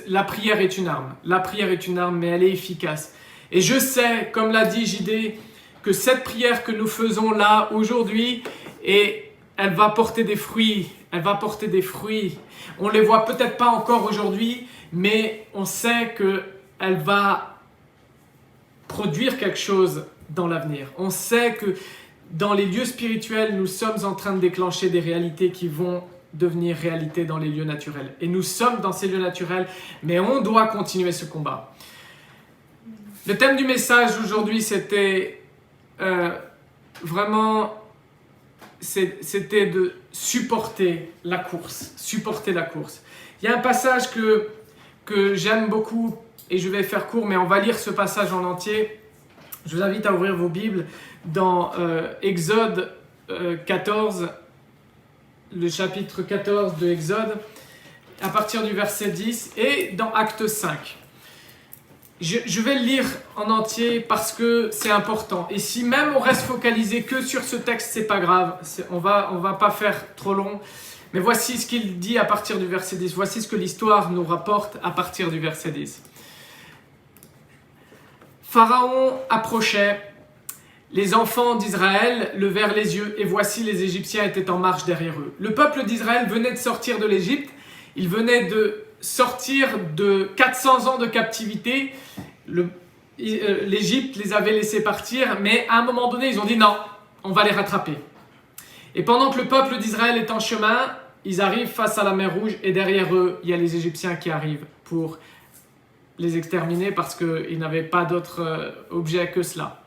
La prière est une arme. La prière est une arme, mais elle est efficace. Et je sais, comme l'a dit JD, que cette prière que nous faisons là aujourd'hui, elle va porter des fruits. Elle va porter des fruits. On ne les voit peut-être pas encore aujourd'hui, mais on sait qu'elle va produire quelque chose dans l'avenir. On sait que dans les lieux spirituels, nous sommes en train de déclencher des réalités qui vont devenir réalité dans les lieux naturels. Et nous sommes dans ces lieux naturels, mais on doit continuer ce combat. Le thème du message aujourd'hui, c'était c'était de supporter la course. Supporter la course. Il y a un passage que j'aime beaucoup, et je vais faire court, mais on va lire ce passage en entier. Je vous invite à ouvrir vos Bibles dans Exode 14, le chapitre 14 de Exode, à partir du verset 10, et dans Acte 5. Je vais le lire en entier parce que c'est important. Et si même on reste focalisé que sur ce texte, c'est pas grave. On va pas faire trop long. Mais voici ce qu'il dit à partir du verset 10. Voici ce que l'histoire nous rapporte à partir du verset 10. Pharaon approchait. Les enfants d'Israël levèrent les yeux et voici les Égyptiens étaient en marche derrière eux. Le peuple d'Israël venait de sortir de l'Égypte. Il venait de sortir de 400 ans de captivité. L'Égypte les avait laissés partir, mais à un moment donné, ils ont dit non, on va les rattraper. Et pendant que le peuple d'Israël est en chemin, ils arrivent face à la mer Rouge et derrière eux, il y a les Égyptiens qui arrivent pour les exterminer parce qu'ils n'avaient pas d'autre objet que cela.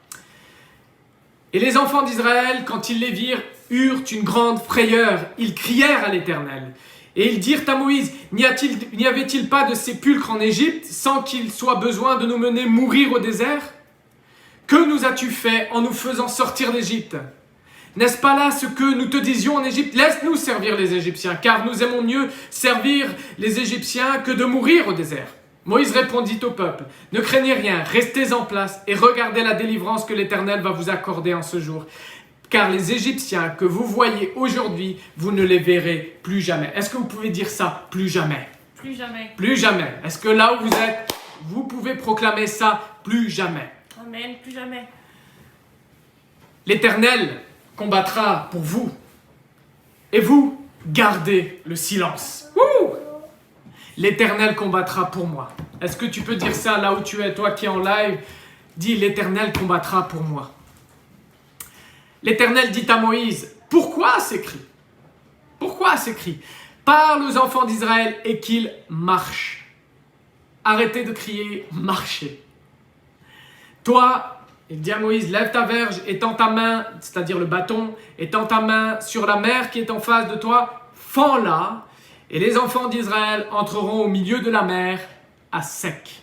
Et les enfants d'Israël, quand ils les virent, eurent une grande frayeur. Ils crièrent à l'Éternel. Et ils dirent à Moïse, n'y avait-il pas de sépulcre en Égypte sans qu'il soit besoin de nous mener mourir au désert? Que nous as-tu fait en nous faisant sortir d'Égypte? N'est-ce pas là ce que nous te disions en Égypte? Laisse-nous servir les Égyptiens, car nous aimons mieux servir les Égyptiens que de mourir au désert. Moïse répondit au peuple, ne craignez rien, restez en place et regardez la délivrance que l'Éternel va vous accorder en ce jour. Car les Égyptiens que vous voyez aujourd'hui, vous ne les verrez plus jamais. Est-ce que vous pouvez dire ça? Plus jamais. Plus jamais. Plus jamais. Est-ce que là où vous êtes, vous pouvez proclamer ça? Plus jamais. Amen. Plus jamais. L'Éternel combattra pour vous. Et vous, gardez le silence. Ouh! L'Éternel combattra pour moi. Est-ce que tu peux dire ça là où tu es, toi qui es en live? Dis, l'Éternel combattra pour moi. L'Éternel dit à Moïse, pourquoi ces cris? Pourquoi ces cris? Parle aux enfants d'Israël et qu'ils marchent. Arrêtez de crier, marchez. Toi, il dit à Moïse, lève ta verge et tends ta main, c'est-à-dire le bâton, et tends ta main sur la mer qui est en face de toi, fends-la, et les enfants d'Israël entreront au milieu de la mer à sec.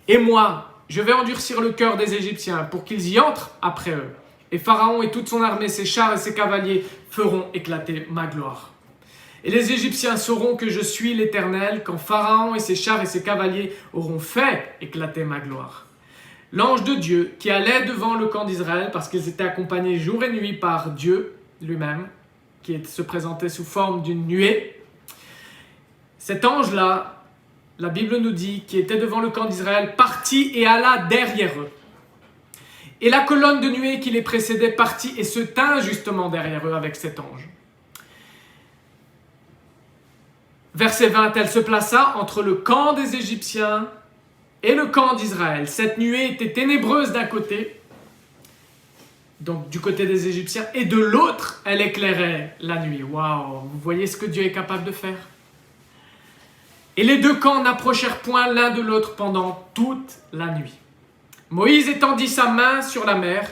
Et moi, je vais endurcir le cœur des Égyptiens pour qu'ils y entrent après eux. Et Pharaon et toute son armée, ses chars et ses cavaliers feront éclater ma gloire. Et les Égyptiens sauront que je suis l'Éternel quand Pharaon et ses chars et ses cavaliers auront fait éclater ma gloire. L'ange de Dieu qui allait devant le camp d'Israël, parce qu'ils étaient accompagnés jour et nuit par Dieu lui-même, qui se présentait sous forme d'une nuée. Cet ange-là, la Bible nous dit, qui était devant le camp d'Israël, partit et alla derrière eux. Et la colonne de nuée qui les précédait partit et se tint justement derrière eux avec cet ange. Verset 20, elle se plaça entre le camp des Égyptiens et le camp d'Israël. Cette nuée était ténébreuse d'un côté, donc du côté des Égyptiens, et de l'autre, elle éclairait la nuit. Waouh, vous voyez ce que Dieu est capable de faire? Et les deux camps n'approchèrent point l'un de l'autre pendant toute la nuit. Moïse étendit sa main sur la mer,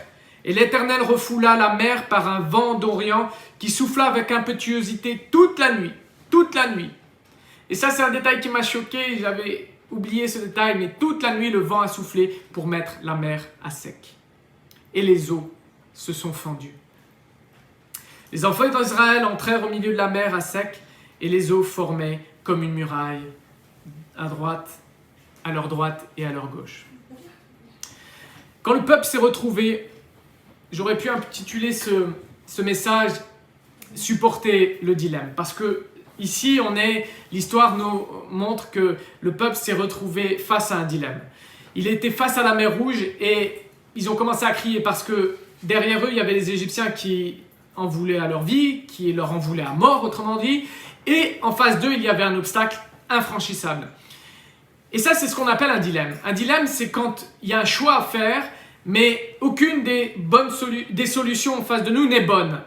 et l'Éternel refoula la mer par un vent d'Orient qui souffla avec impétuosité toute la nuit. Toute la nuit. Et ça, c'est un détail qui m'a choqué, j'avais oublié ce détail, mais toute la nuit, le vent a soufflé pour mettre la mer à sec. Et les eaux se sont fendues. Les enfants d'Israël entrèrent au milieu de la mer à sec, et les eaux formaient comme une muraille, à leur droite et à leur gauche. Quand le peuple s'est retrouvé, j'aurais pu intituler ce message « Supporter le dilemme » parce que Ici, l'histoire nous montre que le peuple s'est retrouvé face à un dilemme. Il était face à la mer Rouge et ils ont commencé à crier parce que derrière eux, il y avait les Égyptiens qui en voulaient à leur vie, qui leur en voulaient à mort, autrement dit. Et en face d'eux, il y avait un obstacle infranchissable. Et ça, c'est ce qu'on appelle un dilemme. Un dilemme, c'est quand il y a un choix à faire, mais aucune des solutions en face de nous n'est bonne.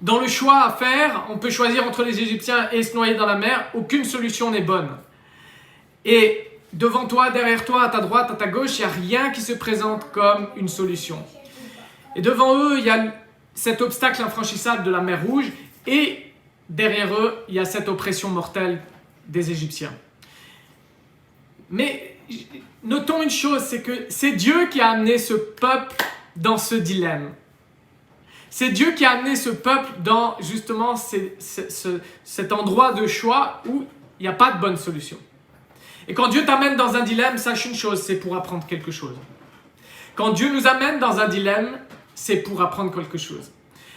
Dans le choix à faire, on peut choisir entre les Égyptiens et se noyer dans la mer. Aucune solution n'est bonne. Et devant toi, derrière toi, à ta droite, à ta gauche, il n'y a rien qui se présente comme une solution. Et devant eux, il y a cet obstacle infranchissable de la mer Rouge. Et derrière eux, il y a cette oppression mortelle des Égyptiens. Mais notons une chose, c'est que c'est Dieu qui a amené ce peuple dans ce dilemme. C'est Dieu qui a amené ce peuple dans justement cet endroit de choix où il n'y a pas de bonne solution. Et quand Dieu t'amène dans un dilemme, sache une chose, c'est pour apprendre quelque chose. Quand Dieu nous amène dans un dilemme, c'est pour apprendre quelque chose.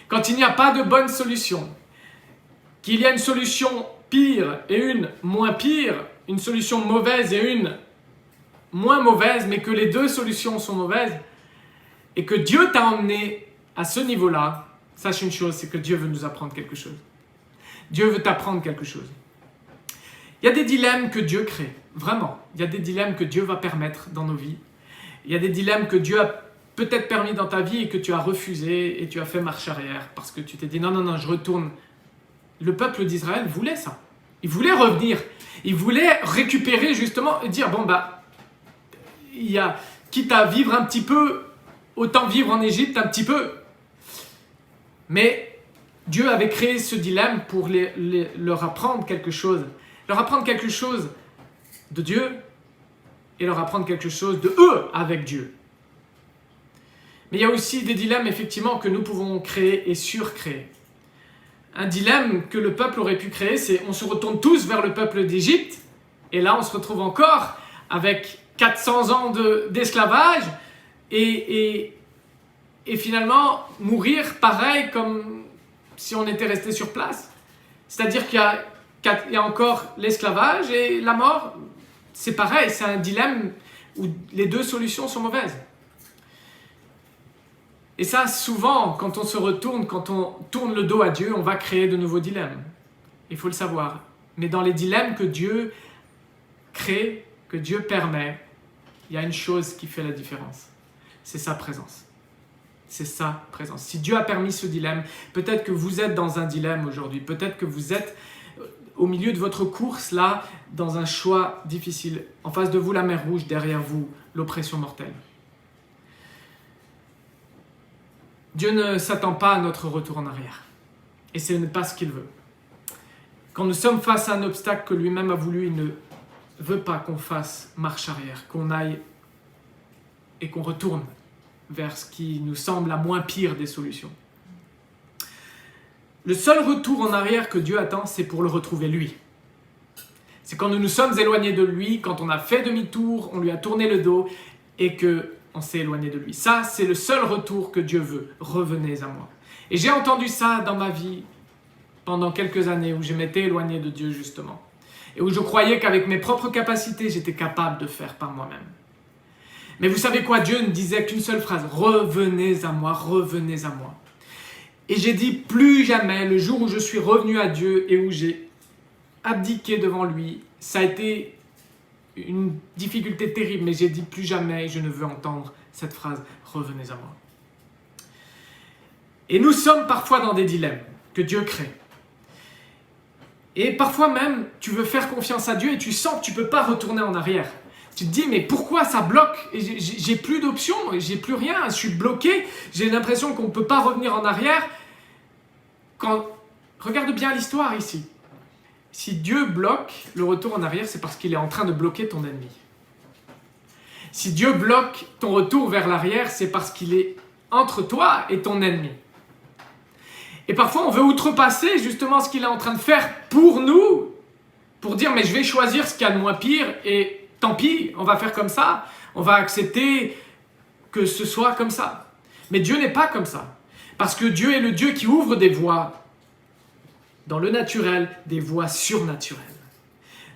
Quand il n'y a pas de bonne solution, qu'il y a une solution pire et une moins pire, une solution mauvaise et une moins mauvaise, mais que les deux solutions sont mauvaises, et que Dieu t'a emmené à ce niveau-là, sache une chose, c'est que Dieu veut nous apprendre quelque chose. Dieu veut t'apprendre quelque chose. Il y a des dilemmes que Dieu crée, vraiment. Il y a des dilemmes que Dieu va permettre dans nos vies. Il y a des dilemmes que Dieu a peut-être permis dans ta vie et que tu as refusé et tu as fait marche arrière parce que tu t'es dit non, je retourne. Le peuple d'Israël voulait ça. Il voulait revenir. Il voulait récupérer justement et dire quitte à vivre un petit peu, autant vivre en Égypte un petit peu. Mais Dieu avait créé ce dilemme pour leur apprendre quelque chose. Leur apprendre quelque chose de Dieu et leur apprendre quelque chose de eux avec Dieu. Mais il y a aussi des dilemmes effectivement que nous pouvons créer et surcréer. Un dilemme que le peuple aurait pu créer, c'est on se retourne tous vers le peuple d'Égypte et là on se retrouve encore avec 400 ans d'esclavage et finalement mourir pareil comme si on était resté sur place. C'est-à-dire qu'il y a encore l'esclavage et la mort, c'est pareil, c'est un dilemme où les deux solutions sont mauvaises. Et ça, souvent, quand on se retourne, quand on tourne le dos à Dieu, on va créer de nouveaux dilemmes. Il faut le savoir. Mais dans les dilemmes que Dieu crée, que Dieu permet, il y a une chose qui fait la différence. C'est sa présence. C'est sa présence. Si Dieu a permis ce dilemme, peut-être que vous êtes dans un dilemme aujourd'hui. Peut-être que vous êtes au milieu de votre course, là, dans un choix difficile. En face de vous, la mer Rouge, derrière vous, l'oppression mortelle. Dieu ne s'attend pas à notre retour en arrière. Et ce n'est pas ce qu'il veut. Quand nous sommes face à un obstacle que lui-même a voulu, il ne veut pas qu'on fasse marche arrière, qu'on aille et qu'on retourne vers ce qui nous semble la moins pire des solutions. Le seul retour en arrière que Dieu attend, c'est pour le retrouver lui. C'est quand nous nous sommes éloignés de lui, quand on a fait demi-tour, on lui a tourné le dos et qu'on s'est éloigné de lui. Ça, c'est le seul retour que Dieu veut. Revenez à moi. Et j'ai entendu ça dans ma vie pendant quelques années où je m'étais éloigné de Dieu justement. Et où je croyais qu'avec mes propres capacités, j'étais capable de faire par moi-même. Mais vous savez quoi? Dieu ne disait qu'une seule phrase. Revenez à moi, revenez à moi. Et j'ai dit plus jamais, le jour où je suis revenu à Dieu et où j'ai abdiqué devant lui, ça a été une difficulté terrible, mais j'ai dit plus jamais, je ne veux entendre cette phrase, revenez à moi. Et nous sommes parfois dans des dilemmes que Dieu crée. Et parfois même, tu veux faire confiance à Dieu et tu sens que tu ne peux pas retourner en arrière. Tu te dis, mais pourquoi ça bloque? J'ai plus d'options, j'ai plus rien, je suis bloqué, j'ai l'impression qu'on ne peut pas revenir en arrière. Regarde bien l'histoire ici. Si Dieu bloque le retour en arrière, c'est parce qu'il est en train de bloquer ton ennemi. Si Dieu bloque ton retour vers l'arrière, c'est parce qu'il est entre toi et ton ennemi. Et parfois, on veut outrepasser justement ce qu'il est en train de faire pour nous, pour dire, mais je vais choisir ce qu'il y a de moins pire et tant pis, on va faire comme ça, on va accepter que ce soit comme ça. Mais Dieu n'est pas comme ça. Parce que Dieu est le Dieu qui ouvre des voies dans le naturel des voies surnaturelles.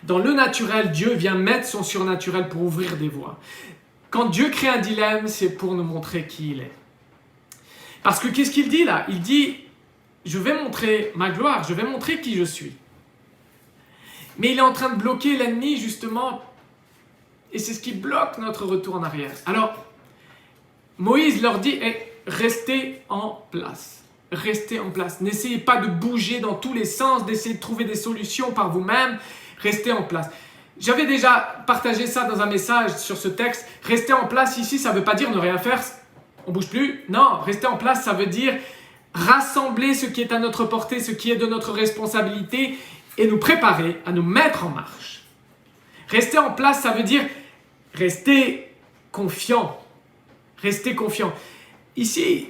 Dans le naturel, Dieu vient mettre son surnaturel pour ouvrir des voies. Quand Dieu crée un dilemme, c'est pour nous montrer qui il est. Parce que qu'est-ce qu'il dit là? Il dit, je vais montrer ma gloire, je vais montrer qui je suis. Mais il est en train de bloquer l'ennemi justement, et c'est ce qui bloque notre retour en arrière. Alors, Moïse leur dit, restez en place. Restez en place. N'essayez pas de bouger dans tous les sens, d'essayer de trouver des solutions par vous-même. Restez en place. J'avais déjà partagé ça dans un message sur ce texte. Rester en place ici, ça ne veut pas dire ne rien faire, on ne bouge plus. Non, rester en place, ça veut dire rassembler ce qui est à notre portée, ce qui est de notre responsabilité et nous préparer à nous mettre en marche. Rester en place, ça veut dire rester confiant. Rester confiant. Ici,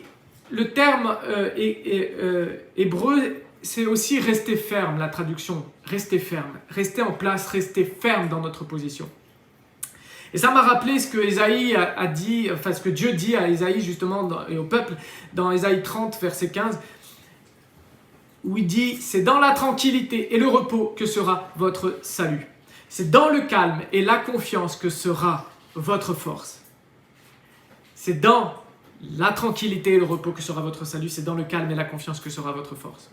le terme hébreu, c'est aussi rester ferme, la traduction. Rester ferme, rester en place, rester ferme dans notre position. Et ça m'a rappelé ce que Ésaïe a dit, enfin ce que Dieu dit à Ésaïe justement et au peuple dans Ésaïe 30, verset 15, où il dit « C'est dans la tranquillité et le repos que sera votre salut. C'est dans le calme et la confiance que sera votre force. » C'est dans la tranquillité et le repos que sera votre salut, c'est dans le calme et la confiance que sera votre force.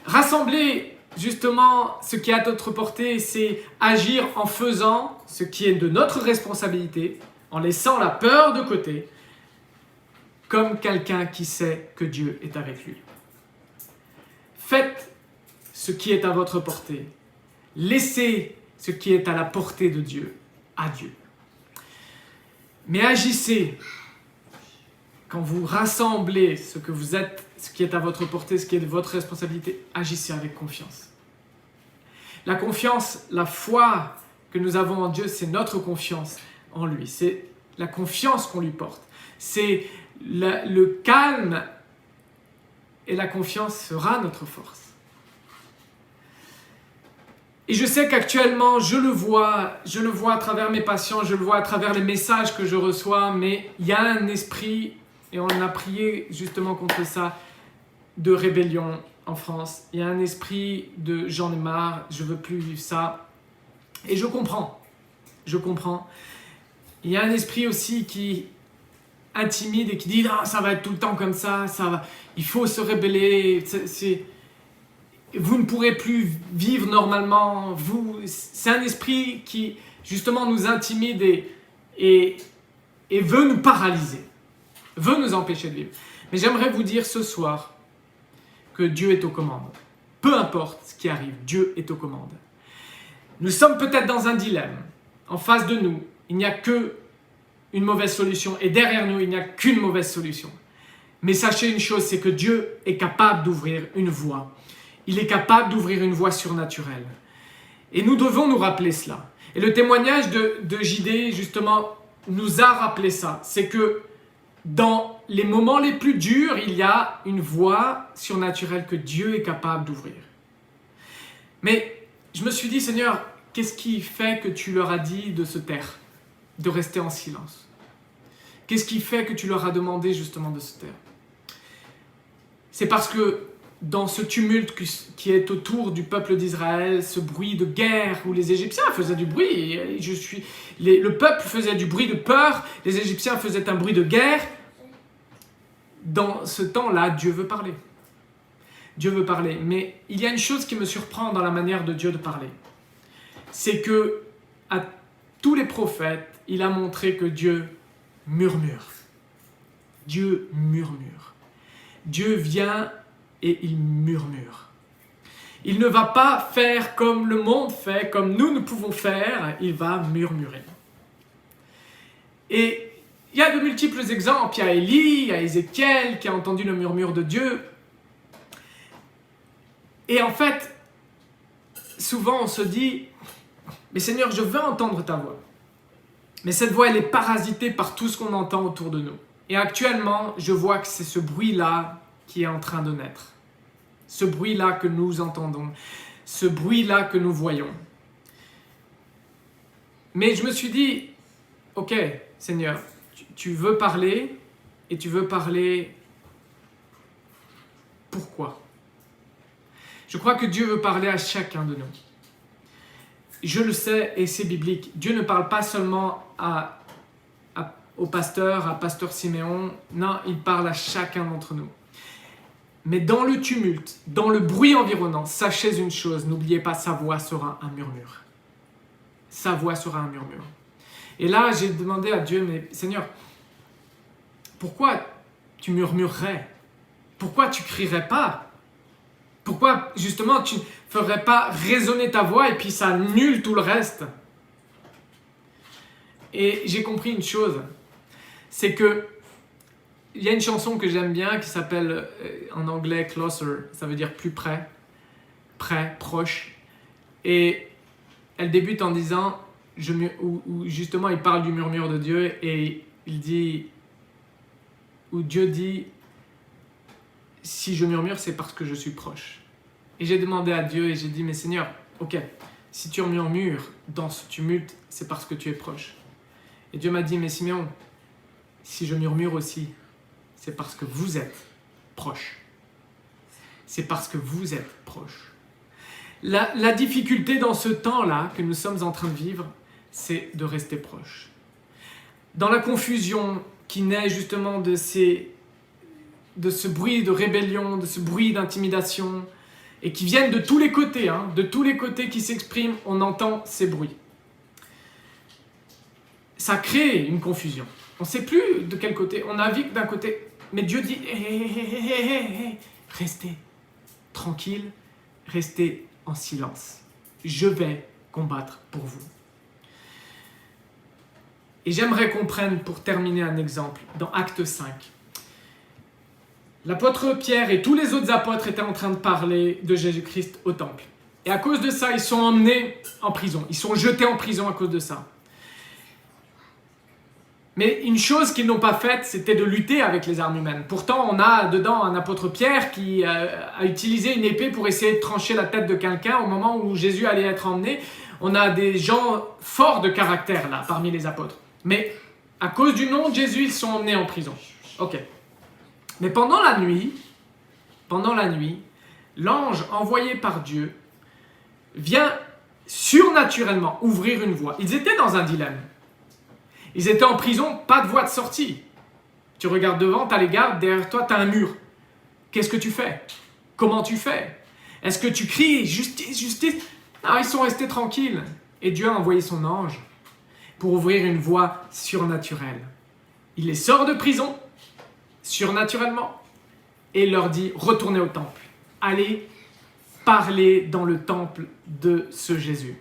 Rassembler justement ce qui est à notre portée, c'est agir en faisant ce qui est de notre responsabilité, en laissant la peur de côté, comme quelqu'un qui sait que Dieu est avec lui. Faites ce qui est à votre portée. Laissez ce qui est à la portée de Dieu à Dieu. Mais agissez quand vous rassemblez ce que vous êtes, ce qui est à votre portée, ce qui est de votre responsabilité, agissez avec confiance. La confiance, la foi que nous avons en Dieu, c'est notre confiance en lui. C'est la confiance qu'on lui porte. C'est le calme et la confiance sera notre force. Et je sais qu'actuellement, je le vois à travers mes patients, je le vois à travers les messages que je reçois, mais il y a un esprit, et on a prié justement contre ça, de rébellion en France. Il y a un esprit de j'en ai marre, je veux plus vivre ça. Et je comprends. Il y a un esprit aussi qui intimide et qui dit non, ça va être tout le temps comme ça, il faut se rebeller, vous ne pourrez plus vivre normalement. C'est un esprit qui justement nous intimide et veut nous paralyser, veut nous empêcher de vivre. Mais j'aimerais vous dire ce soir que Dieu est aux commandes. Peu importe ce qui arrive, Dieu est aux commandes. Nous sommes peut-être dans un dilemme. En face de nous, il n'y a qu'une mauvaise solution et derrière nous, il n'y a qu'une mauvaise solution. Mais sachez une chose, c'est que Dieu est capable d'ouvrir une voie. Il est capable d'ouvrir une voie surnaturelle. Et nous devons nous rappeler cela. Et le témoignage de JD, justement, nous a rappelé ça. C'est que dans les moments les plus durs, il y a une voie surnaturelle que Dieu est capable d'ouvrir. Mais je me suis dit, Seigneur, qu'est-ce qui fait que tu leur as dit de se taire, de rester en silence? Qu'est-ce qui fait que tu leur as demandé justement de se taire? C'est parce que dans ce tumulte qui est autour du peuple d'Israël, ce bruit de guerre où les Égyptiens faisaient du bruit, le peuple faisait du bruit de peur, les Égyptiens faisaient un bruit de guerre. Dans ce temps-là, Dieu veut parler. Dieu veut parler. Mais il y a une chose qui me surprend dans la manière de Dieu de parler. C'est que à tous les prophètes, il a montré que Dieu murmure. Dieu murmure. Dieu vient et il murmure. Il ne va pas faire comme le monde fait, comme nous pouvons faire, il va murmurer. Et il y a de multiples exemples. Il y a Élie, il y a Ézéchiel qui a entendu le murmure de Dieu. Et en fait, souvent on se dit, mais Seigneur, je veux entendre ta voix. Mais cette voix, elle est parasitée par tout ce qu'on entend autour de nous. Et actuellement, je vois que c'est ce bruit-là qui est en train de naître. Ce bruit-là que nous entendons. Ce bruit-là que nous voyons. Mais je me suis dit, ok, Seigneur, tu veux parler et tu veux parler pourquoi? Je crois que Dieu veut parler à chacun de nous. Je le sais et c'est biblique. Dieu ne parle pas seulement au pasteur, à pasteur Siméon. Non, il parle à chacun d'entre nous. Mais dans le tumulte, dans le bruit environnant, sachez une chose, n'oubliez pas, sa voix sera un murmure. Sa voix sera un murmure. Et là, j'ai demandé à Dieu, mais Seigneur, pourquoi tu murmurerais? Pourquoi tu crierais pas? Pourquoi, justement, tu ne ferais pas résonner ta voix et puis ça annule tout le reste? Et j'ai compris une chose, c'est que il y a une chanson que j'aime bien qui s'appelle en anglais « Closer », ça veut dire « plus près »,« près »,« proche ». Et elle débute en disant, où justement il parle du murmure de Dieu et il dit, où Dieu dit « si je murmure, c'est parce que je suis proche ». Et j'ai demandé à Dieu et j'ai dit « mais Seigneur, ok, si tu murmures dans ce tumulte, c'est parce que tu es proche ». Et Dieu m'a dit « mais Siméon, si je murmure aussi, c'est parce que vous êtes proche. C'est parce que vous êtes proche. » La difficulté dans ce temps-là que nous sommes en train de vivre, c'est de rester proche. Dans la confusion qui naît justement de ce bruit de rébellion, de ce bruit d'intimidation, et qui viennent de tous les côtés, de tous les côtés qui s'expriment, on entend ces bruits. Ça crée une confusion. On ne sait plus de quel côté. On navigue d'un côté. Mais Dieu dit, restez tranquille, restez en silence. Je vais combattre pour vous. Et j'aimerais qu'on prenne, pour terminer, un exemple dans Acte 5. L'apôtre Pierre et tous les autres apôtres étaient en train de parler de Jésus-Christ au temple. Et à cause de ça, ils sont emmenés en prison. Ils sont jetés en prison à cause de ça. Mais une chose qu'ils n'ont pas faite, c'était de lutter avec les armes humaines. Pourtant, on a dedans un apôtre Pierre qui a utilisé une épée pour essayer de trancher la tête de quelqu'un au moment où Jésus allait être emmené. On a des gens forts de caractère là, parmi les apôtres. Mais à cause du nom de Jésus, ils sont emmenés en prison. Ok. Mais pendant la nuit, l'ange envoyé par Dieu vient surnaturellement ouvrir une voie. Ils étaient dans un dilemme. Ils étaient en prison, pas de voie de sortie. Tu regardes devant, tu as les gardes, derrière toi, tu as un mur. Qu'est-ce que tu fais? Comment tu fais? Est-ce que tu cries « Justice, justice » Non, ils sont restés tranquilles. Et Dieu a envoyé son ange pour ouvrir une voie surnaturelle. Il les sort de prison, surnaturellement, et leur dit « Retournez au temple. Allez parler dans le temple de ce Jésus. »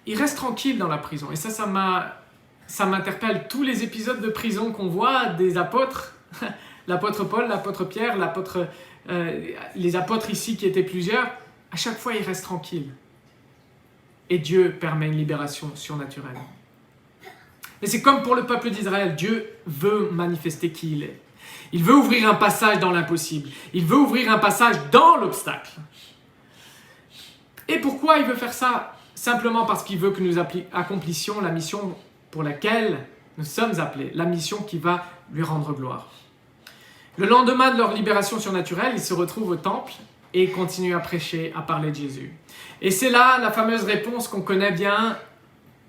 Il reste tranquille dans la prison. Et ça m'interpelle. Tous les épisodes de prison qu'on voit des apôtres, l'apôtre Paul, l'apôtre Pierre, les apôtres ici qui étaient plusieurs, à chaque fois, ils restent tranquilles. Et Dieu permet une libération surnaturelle. Mais c'est comme pour le peuple d'Israël. Dieu veut manifester qui il est. Il veut ouvrir un passage dans l'impossible. Il veut ouvrir un passage dans l'obstacle. Et pourquoi il veut faire ça? Simplement parce qu'il veut que nous accomplissions la mission pour laquelle nous sommes appelés, la mission qui va lui rendre gloire. Le lendemain de leur libération surnaturelle, ils se retrouvent au temple et continuent à prêcher, à parler de Jésus. Et c'est là la fameuse réponse qu'on connaît bien,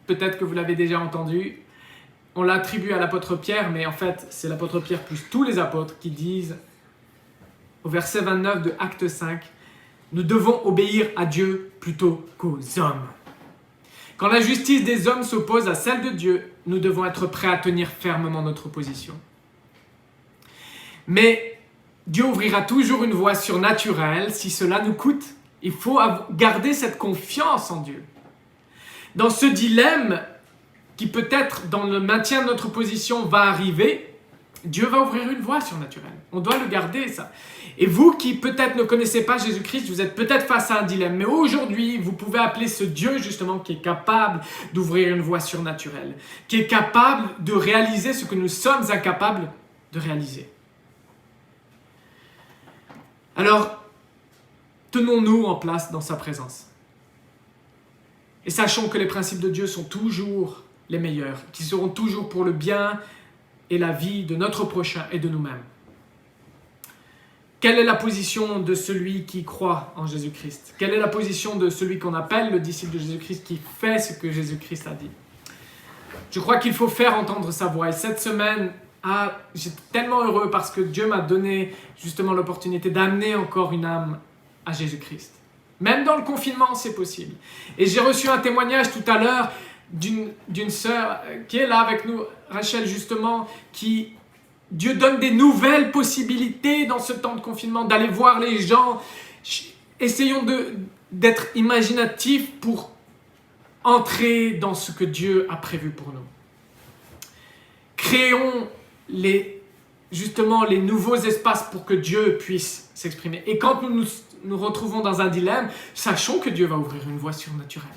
peut-être que vous l'avez déjà entendue. On l'attribue à l'apôtre Pierre, mais en fait, c'est l'apôtre Pierre plus tous les apôtres qui disent, au verset 29 de Acte 5, « Nous devons obéir à Dieu plutôt qu'aux hommes. » Quand la justice des hommes s'oppose à celle de Dieu, nous devons être prêts à tenir fermement notre position. Mais Dieu ouvrira toujours une voie surnaturelle si cela nous coûte. Il faut garder cette confiance en Dieu. Dans ce dilemme qui peut-être dans le maintien de notre position va arriver, Dieu va ouvrir une voie surnaturelle. On doit le garder, ça. Et vous qui peut-être ne connaissez pas Jésus-Christ, vous êtes peut-être face à un dilemme. Mais aujourd'hui, vous pouvez appeler ce Dieu justement qui est capable d'ouvrir une voie surnaturelle, qui est capable de réaliser ce que nous sommes incapables de réaliser. Alors, tenons-nous en place dans sa présence. Et sachons que les principes de Dieu sont toujours les meilleurs, qui seront toujours pour le bien et la vie de notre prochain et de nous-mêmes. quelle est la position de celui qui croit en Jésus-Christ? Quelle est la position de celui qu'on appelle le disciple de Jésus-Christ qui fait ce que Jésus-Christ a dit? Je crois qu'il faut faire entendre sa voix. Et cette semaine, j'étais tellement heureux parce que Dieu m'a donné justement l'opportunité d'amener encore une âme à Jésus-Christ. Même dans le confinement, c'est possible. Et j'ai reçu un témoignage tout à l'heure d'une sœur qui est là avec nous, Rachel justement, qui Dieu donne des nouvelles possibilités dans ce temps de confinement, d'aller voir les gens. Essayons d'être imaginatifs pour entrer dans ce que Dieu a prévu pour nous. Créons justement les nouveaux espaces pour que Dieu puisse s'exprimer. Et quand nous nous retrouvons dans un dilemme, sachons que Dieu va ouvrir une voie surnaturelle.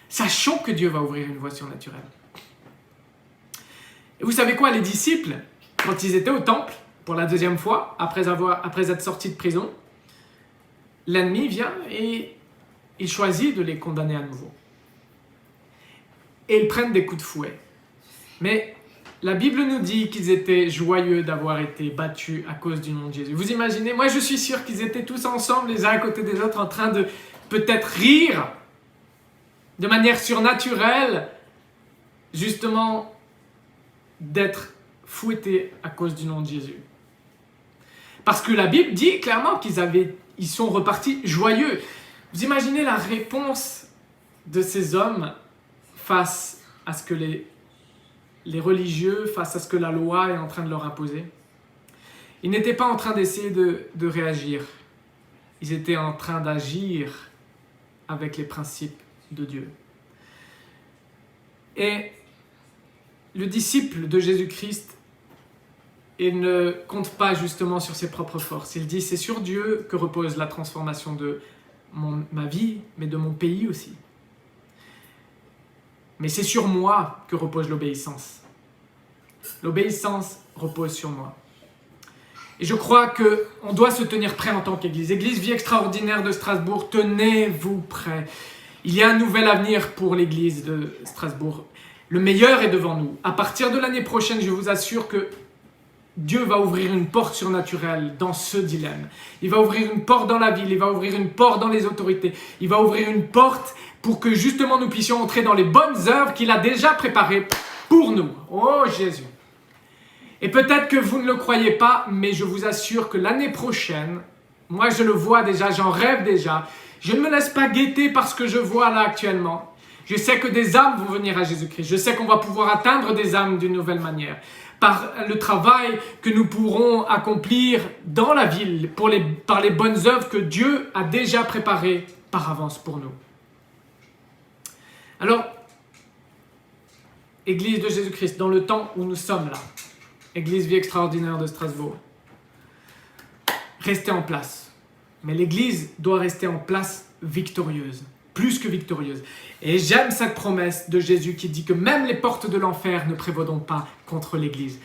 Sachons que Dieu va ouvrir une voie surnaturelle. Et vous savez quoi, les disciples, quand ils étaient au temple, pour la deuxième fois, après être sortis de prison, l'ennemi vient et il choisit de les condamner à nouveau. Et ils prennent des coups de fouet. Mais la Bible nous dit qu'ils étaient joyeux d'avoir été battus à cause du nom de Jésus. Vous imaginez, moi je suis sûr qu'ils étaient tous ensemble, les uns à côté des autres, en train de peut-être rire de manière surnaturelle, justement d'être fouettés à cause du nom de Jésus. Parce que la Bible dit clairement qu'ils sont repartis joyeux. Vous imaginez la réponse de ces hommes face à ce que les religieux, face à ce que la loi est en train de leur imposer. Ils n'étaient pas en train d'essayer de réagir. Ils étaient en train d'agir avec les principes de Dieu. Et le disciple de Jésus-Christ, il ne compte pas justement sur ses propres forces. Il dit, c'est sur Dieu que repose la transformation de ma vie, mais de mon pays aussi. Mais c'est sur moi que repose l'obéissance. L'obéissance repose sur moi. Et je crois qu'on doit se tenir prêt en tant qu'Église. Église Vie Extraordinaire de Strasbourg, tenez-vous prêts. Il y a un nouvel avenir pour l'Église de Strasbourg. Le meilleur est devant nous. À partir de l'année prochaine, je vous assure que Dieu va ouvrir une porte surnaturelle dans ce dilemme. Il va ouvrir une porte dans la ville, il va ouvrir une porte dans les autorités. Il va ouvrir une porte pour que justement nous puissions entrer dans les bonnes œuvres qu'il a déjà préparées pour nous. Oh Jésus! Et peut-être que vous ne le croyez pas, mais je vous assure que l'année prochaine, moi je le vois déjà, j'en rêve déjà. Je ne me laisse pas guetter par ce que je vois là actuellement. Je sais que des âmes vont venir à Jésus-Christ. Je sais qu'on va pouvoir atteindre des âmes d'une nouvelle manière. Par le travail que nous pourrons accomplir dans la ville, par les bonnes œuvres que Dieu a déjà préparées par avance pour nous. Alors, Église de Jésus-Christ, dans le temps où nous sommes là, Église Vie Extraordinaire de Strasbourg, restez en place. Mais l'Église doit rester en place victorieuse, plus que victorieuse. Et j'aime cette promesse de Jésus qui dit que même les portes de l'enfer ne prévaudront pas contre l'Église.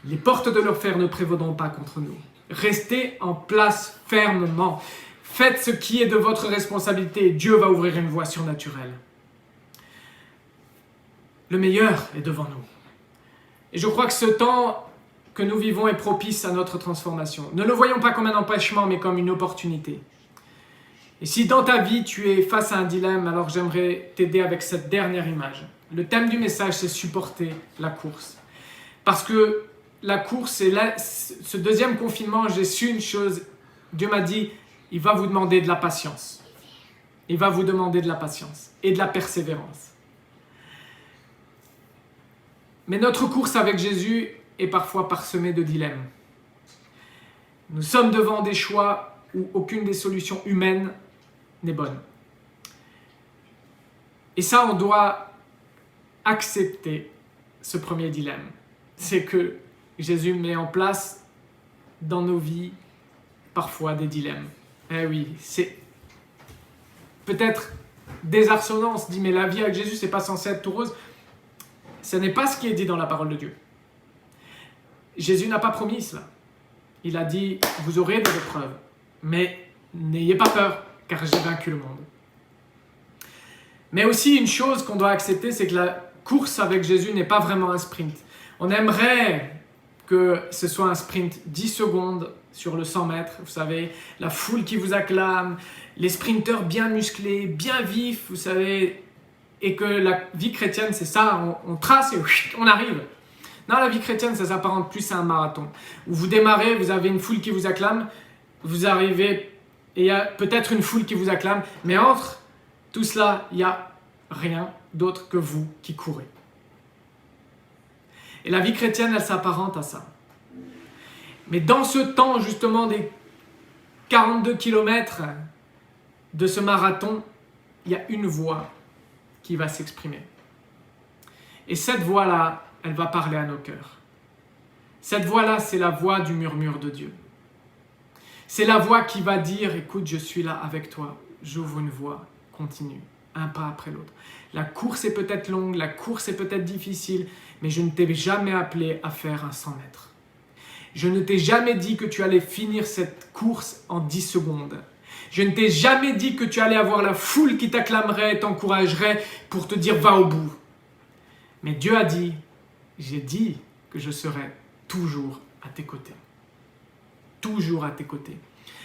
Les portes de l'enfer ne prévaudront pas contre nous. Restez en place fermement. Faites ce qui est de votre responsabilité et Dieu va ouvrir une voie surnaturelle. Le meilleur est devant nous. Et je crois que ce temps que nous vivons est propice à notre transformation. Ne le voyons pas comme un empêchement, mais comme une opportunité. Et si dans ta vie, tu es face à un dilemme, alors j'aimerais t'aider avec cette dernière image. Le thème du message, c'est supporter la course. Parce que la course, ce deuxième confinement, j'ai su une chose. Dieu m'a dit, il va vous demander de la patience. Il va vous demander de la patience et de la persévérance. Mais notre course avec Jésus est parfois parsemée de dilemmes. Nous sommes devant des choix où aucune des solutions humaines n'est bonne. Et ça, on doit accepter ce premier dilemme. C'est que Jésus met en place dans nos vies parfois des dilemmes. Eh oui, c'est peut-être désarçonnant. On se dit, mais la vie avec Jésus, c'est pas censé être tout rose. Ce n'est pas ce qui est dit dans la parole de Dieu. Jésus n'a pas promis cela. Il a dit, vous aurez des épreuves, mais n'ayez pas peur, car j'ai vaincu le monde. Mais aussi une chose qu'on doit accepter, c'est que la course avec Jésus n'est pas vraiment un sprint. On aimerait que ce soit un sprint 10 secondes sur le 100 mètres, vous savez, la foule qui vous acclame, les sprinteurs bien musclés, bien vifs, vous savez, et que la vie chrétienne, c'est ça, on trace et on arrive. Non, la vie chrétienne, ça s'apparente plus à un marathon, où vous démarrez, vous avez une foule qui vous acclame, vous arrivez, et il y a peut-être une foule qui vous acclame, mais entre tout cela, il n'y a rien d'autre que vous qui courez. Et la vie chrétienne, elle s'apparente à ça. Mais dans ce temps, justement, des 42 km de ce marathon, il y a une voix qui va s'exprimer. Et cette voix-là, elle va parler à nos cœurs. Cette voix-là, c'est la voix du murmure de Dieu. C'est la voix qui va dire, écoute, je suis là avec toi, j'ouvre une voie, continue, un pas après l'autre. La course est peut-être longue, la course est peut-être difficile, mais je ne t'ai jamais appelé à faire un 100 mètres. Je ne t'ai jamais dit que tu allais finir cette course en 10 secondes. Je ne t'ai jamais dit que tu allais avoir la foule qui t'acclamerait, t'encouragerait pour te dire va au bout. Mais Dieu a dit, j'ai dit que je serai toujours à tes côtés. Toujours à tes côtés.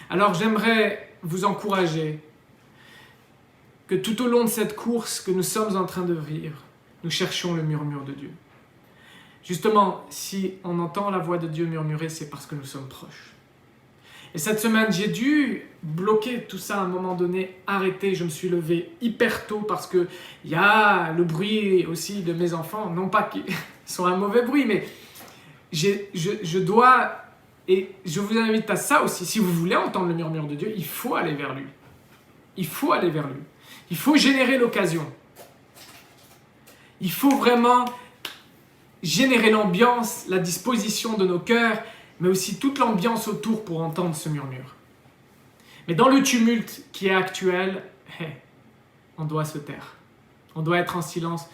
Alors j'aimerais vous encourager que tout au long de cette course que nous sommes en train de vivre, nous cherchions le murmure de Dieu. Justement, si on entend la voix de Dieu murmurer, c'est parce que nous sommes proches. Et cette semaine, j'ai dû bloquer tout ça à un moment donné, arrêter. Je me suis levé hyper tôt parce qu'il y a le bruit aussi de mes enfants. Non pas qu'ils sont un mauvais bruit, mais je dois, et je vous invite à ça aussi. Si vous voulez entendre le murmure de Dieu, il faut aller vers lui. Il faut aller vers lui. Il faut générer l'occasion. Il faut vraiment générer l'ambiance, la disposition de nos cœurs, mais aussi toute l'ambiance autour pour entendre ce murmure. Mais dans le tumulte qui est actuel, on doit se taire. On doit être en silence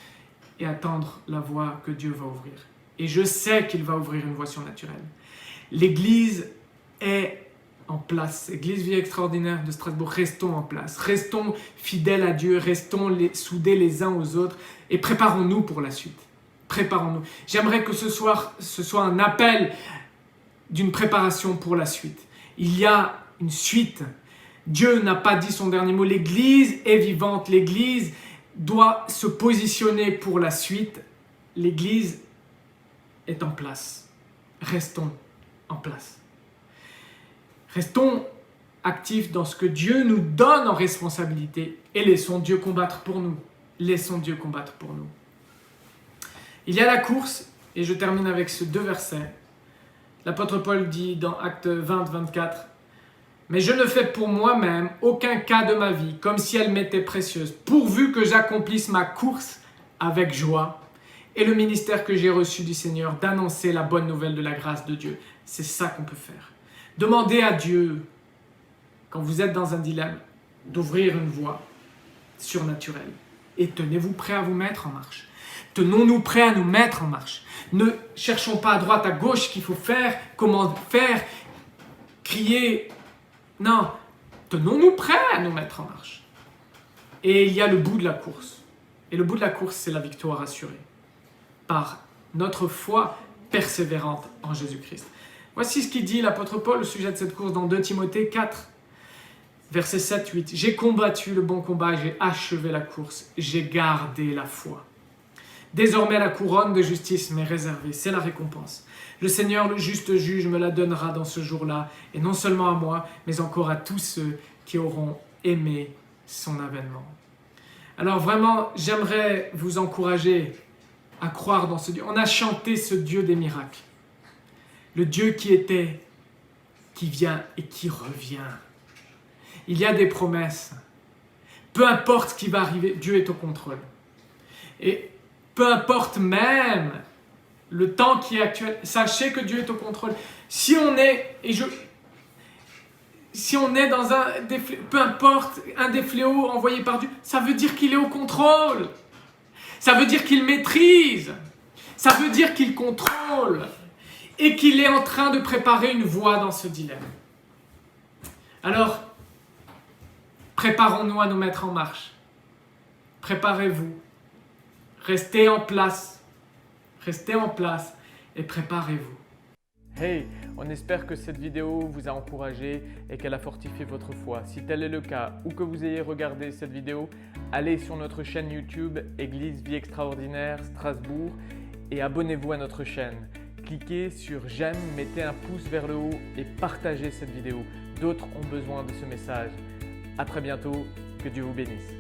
et attendre la voie que Dieu va ouvrir. Et je sais qu'il va ouvrir une voie surnaturelle. L'Église est en place. Église Vie Extraordinaire de Strasbourg, restons en place. Restons fidèles à Dieu, restons soudés les uns aux autres et préparons-nous pour la suite. Préparons-nous. J'aimerais que ce soit un appel d'une préparation pour la suite. Il y a une suite. Dieu n'a pas dit son dernier mot. L'Église est vivante. L'Église doit se positionner pour la suite. L'Église est en place. Restons en place. Restons actifs dans ce que Dieu nous donne en responsabilité et laissons Dieu combattre pour nous. Laissons Dieu combattre pour nous. Il y a la course, et je termine avec ces 2 versets. L'apôtre Paul dit dans Actes 20-24, « Mais je ne fais pour moi-même aucun cas de ma vie, comme si elle m'était précieuse, pourvu que j'accomplisse ma course avec joie, et le ministère que j'ai reçu du Seigneur d'annoncer la bonne nouvelle de la grâce de Dieu. » C'est ça qu'on peut faire. Demandez à Dieu, quand vous êtes dans un dilemme, d'ouvrir une voie surnaturelle. Et tenez-vous prêts à vous mettre en marche. Tenons-nous prêts à nous mettre en marche. Ne cherchons pas à droite, à gauche ce qu'il faut faire, comment faire, crier. Non, tenons-nous prêts à nous mettre en marche. Et il y a le bout de la course. Et le bout de la course, c'est la victoire assurée par notre foi persévérante en Jésus-Christ. Voici ce qu'il dit l'apôtre Paul au sujet de cette course dans 2 Timothée 4, versets 7-8. « J'ai combattu le bon combat, j'ai achevé la course, j'ai gardé la foi. Désormais, la couronne de justice m'est réservée, c'est la récompense. Le Seigneur, le juste juge, me la donnera dans ce jour-là, et non seulement à moi, mais encore à tous ceux qui auront aimé son avènement. » Alors vraiment, j'aimerais vous encourager à croire dans ce Dieu. On a chanté ce Dieu des miracles. Le Dieu qui était, qui vient et qui revient. Il y a des promesses. Peu importe ce qui va arriver, Dieu est au contrôle. Et peu importe même le temps qui est actuel, sachez que Dieu est au contrôle. Si on est, dans peu importe, un des fléaux envoyés par Dieu, ça veut dire qu'il est au contrôle. Ça veut dire qu'il maîtrise. Ça veut dire qu'il contrôle. Et qu'il est en train de préparer une voie dans ce dilemme. Alors, préparons-nous à nous mettre en marche. Préparez-vous. Restez en place et préparez-vous. Hey, On espère que cette vidéo vous a encouragé et qu'elle a fortifié votre foi. Si tel est le cas ou que vous ayez regardé cette vidéo, allez sur notre chaîne YouTube Église Vie Extraordinaire Strasbourg et abonnez-vous à notre chaîne. Cliquez sur j'aime, mettez un pouce vers le haut et partagez cette vidéo. D'autres ont besoin de ce message. À très bientôt, que Dieu vous bénisse.